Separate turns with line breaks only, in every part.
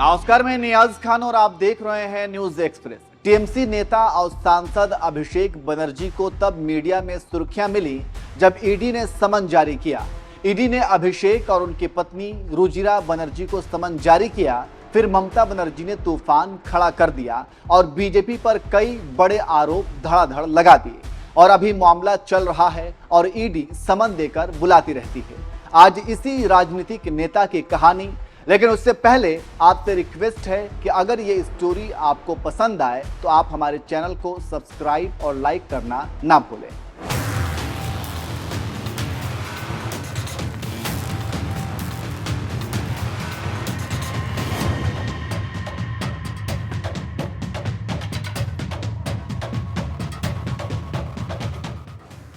नमस्कार, मैं नियाज खान और आप देख रहे हैं न्यूज एक्सप्रेस। टीएमसी नेता और सांसद अभिषेक बनर्जी को तब मीडिया में सुर्खियां मिली जब ईडी ने समन जारी किया। ईडी ने अभिषेक और उनकी पत्नी रुजिरा बनर्जी को समन जारी किया। फिर ममता बनर्जी ने तूफान खड़ा कर दिया और बीजेपी पर कई बड़े आरोप धड़ाधड़ लगा दिए और अभी मामला चल रहा है और ईडी समन देकर बुलाती रहती है। आज इसी राजनीतिक नेता की कहानी, लेकिन उससे पहले आपसे रिक्वेस्ट है कि अगर ये स्टोरी आपको पसंद आए तो आप हमारे चैनल को सब्सक्राइब और लाइक करना ना भूलें।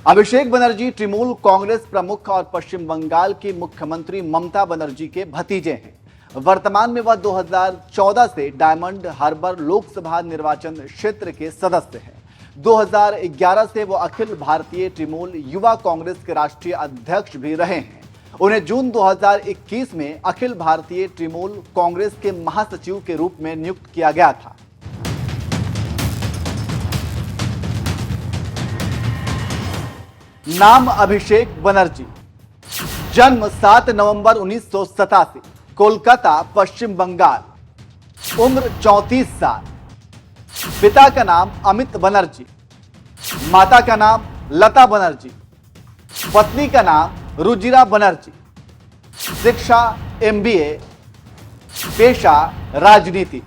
अभिषेक बनर्जी तृणमूल कांग्रेस प्रमुख और पश्चिम बंगाल की मुख्यमंत्री ममता बनर्जी के भतीजे हैं। वर्तमान में वह 2014 से डायमंड हार्बर लोकसभा निर्वाचन क्षेत्र के सदस्य हैं। 2011 से वो अखिल भारतीय तृणमूल युवा कांग्रेस के राष्ट्रीय अध्यक्ष भी रहे हैं। उन्हें जून 2021 में अखिल भारतीय तृणमूल कांग्रेस के महासचिव के रूप में नियुक्त किया गया था। नाम अभिषेक बनर्जी, जन्म 7 नवंबर 1987, कोलकाता, पश्चिम बंगाल, उम्र 34 साल। पिता का नाम अमित बनर्जी, माता का नाम लता बनर्जी, पत्नी का नाम रुजिरा बनर्जी। शिक्षा MBA, पेशा राजनीति।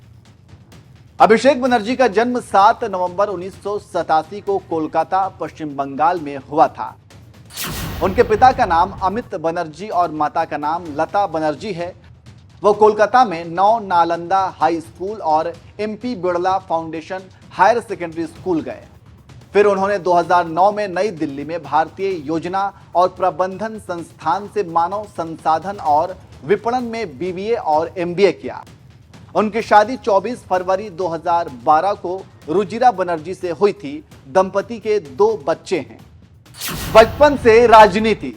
अभिषेक बनर्जी का जन्म 7 नवंबर 1987 को कोलकाता, पश्चिम बंगाल में हुआ था। उनके पिता का नाम अमित बनर्जी और माता का नाम लता बनर्जी है। वो कोलकाता में नौ नालंदा हाई स्कूल और MP Birla foundation higher secondary school गए। फिर उन्होंने 2009 में नई दिल्ली में भारतीय योजना और प्रबंधन संस्थान से मानव संसाधन और विपणन में BBA और MBA किया। उनकी शादी 24 फरवरी 2012 को रुजिरा बनर्जी से हुई थी। दंपति के 2 बच्चे हैं। बचपन से राजनीति।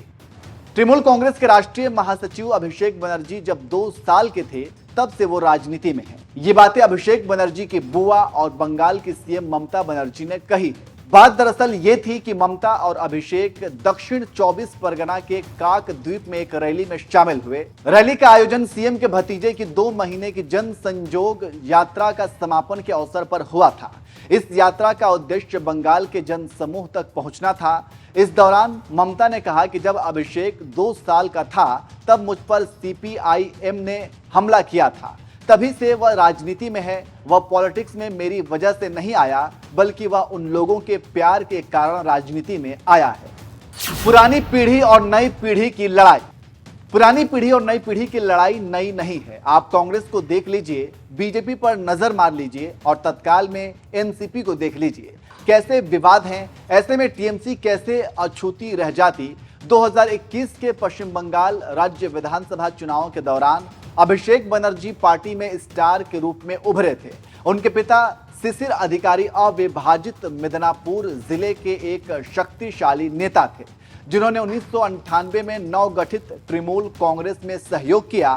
तृणमूल कांग्रेस के राष्ट्रीय महासचिव अभिषेक बनर्जी जब 2 साल के थे तब से वो राजनीति में हैं। ये बातें अभिषेक बनर्जी की बुआ और बंगाल की CM ममता बनर्जी ने कही। बात दरअसल ये थी कि ममता और अभिषेक दक्षिण 24 परगना के काक द्वीप में एक रैली में शामिल हुए। रैली का आयोजन CM के भतीजे की 2 महीने की जन संयोग यात्रा का समापन के अवसर पर हुआ था। इस यात्रा का उद्देश्य बंगाल के जन समूह तक पहुंचना था। इस दौरान ममता ने कहा कि जब अभिषेक 2 साल का था तब मुझ पर CPIM ने हमला किया था। तभी से वह राजनीति में है। वह पॉलिटिक्स में मेरी वजह से नहीं आया, बल्कि वह उन लोगों के प्यार के कारण राजनीति में आया है। पुरानी पीढ़ी और नई पीढ़ी की लड़ाई। पुरानी पीढ़ी और नई पीढ़ी की लड़ाई नई नहीं है। आप कांग्रेस को देख लीजिए, बीजेपी पर नजर मार लीजिए और तत्काल में NCP को देख लीजिए, कैसे विवाद हैं। ऐसे में TMC कैसे अछूती रह जाती। 2021 के पश्चिम बंगाल राज्य विधानसभा चुनाव के दौरान अभिषेक बनर्जी पार्टी में स्टार के रूप में उभरे थे। उनके पिता शिशिर अधिकारी अविभाजित मिदनापुर जिले के एक शक्तिशाली नेता थे, जिन्होंने 1998 में नवगठित तृणमूल कांग्रेस में सहयोग किया।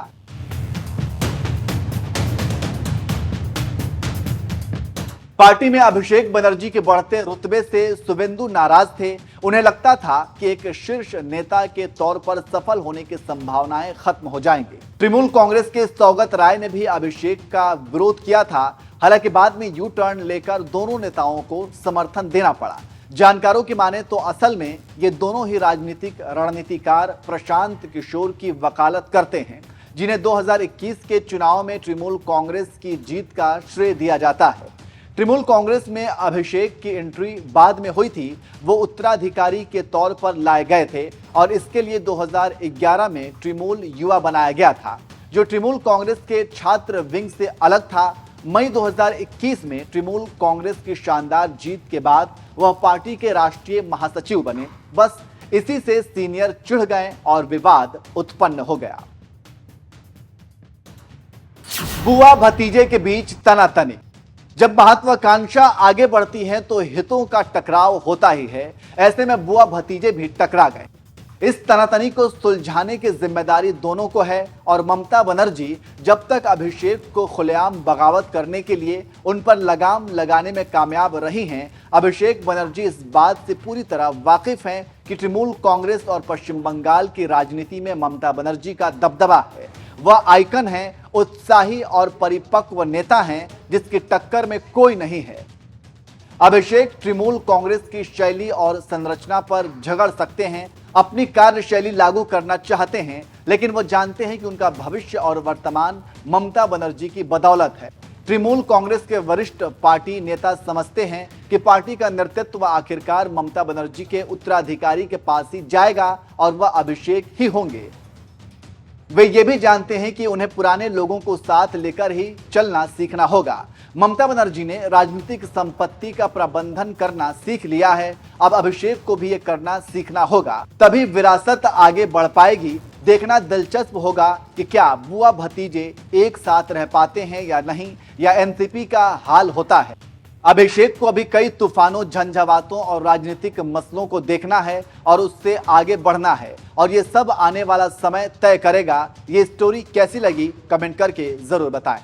पार्टी में अभिषेक बनर्जी के बढ़ते रुतबे से शुभेंदु नाराज थे। उन्हें लगता था कि एक शीर्ष नेता के तौर पर सफल होने की संभावनाएं खत्म हो जाएंगी। तृणमूल कांग्रेस के सौगत राय ने भी अभिषेक का विरोध किया था। हालांकि बाद में यू टर्न लेकर दोनों नेताओं को समर्थन देना पड़ा। जानकारों की माने तो असल में ये दोनों ही राजनीतिक रणनीतिकार प्रशांत किशोर की वकालत करते हैं, जिन्हें 2021 के चुनाव में तृणमूल कांग्रेस की जीत का श्रेय दिया जाता है। तृणमूल कांग्रेस में अभिषेक की एंट्री बाद में हुई थी। वो उत्तराधिकारी के तौर पर लाए गए थे और इसके लिए 2011 में तृणमूल युवा बनाया गया था, जो तृणमूल कांग्रेस के छात्र विंग से अलग था। मई 2021 में तृणमूल कांग्रेस की शानदार जीत के बाद वह पार्टी के राष्ट्रीय महासचिव बने। बस इसी से सीनियर चिढ़ गए और विवाद उत्पन्न हो गया। बुआ भतीजे के बीच तनातनी। जब महत्वाकांक्षा आगे बढ़ती है तो हितों का टकराव होता ही है। ऐसे में बुआ भतीजे भी टकरा गए। इस तनातनी को सुलझाने की जिम्मेदारी दोनों को है और ममता बनर्जी जब तक अभिषेक को खुलेआम बगावत करने के लिए उन पर लगाम लगाने में कामयाब रही हैं, अभिषेक बनर्जी इस बात से पूरी तरह वाकिफ हैं कि तृणमूल कांग्रेस और पश्चिम बंगाल की राजनीति में ममता बनर्जी का दबदबा है। वह आइकन हैं, उत्साही और परिपक्व नेता हैं जिसकी टक्कर में कोई नहीं है। अभिषेक तृणमूल कांग्रेस की शैली और संरचना पर झगड़ सकते हैं, अपनी कार्यशैली लागू करना चाहते हैं, लेकिन वो जानते हैं कि उनका भविष्य और वर्तमान ममता बनर्जी की बदौलत है। तृणमूल कांग्रेस के वरिष्ठ पार्टी नेता समझते हैं कि पार्टी का नेतृत्व आखिरकार ममता बनर्जी के उत्तराधिकारी के पास ही जाएगा और वह अभिषेक ही होंगे। वे ये भी जानते हैं कि उन्हें पुराने लोगों को साथ लेकर ही चलना सीखना होगा। ममता बनर्जी ने राजनीतिक संपत्ति का प्रबंधन करना सीख लिया है, अब अभिषेक को भी ये करना सीखना होगा, तभी विरासत आगे बढ़ पाएगी। देखना दिलचस्प होगा कि क्या बुआ भतीजे एक साथ रह पाते हैं या नहीं, या एनसीपी का हाल होता है। अभिषेक को अभी कई तूफानों, झंझावातों और राजनीतिक मसलों को देखना है और उससे आगे बढ़ना है, और ये सब आने वाला समय तय करेगा। ये स्टोरी कैसी लगी कमेंट करके जरूर बताएं।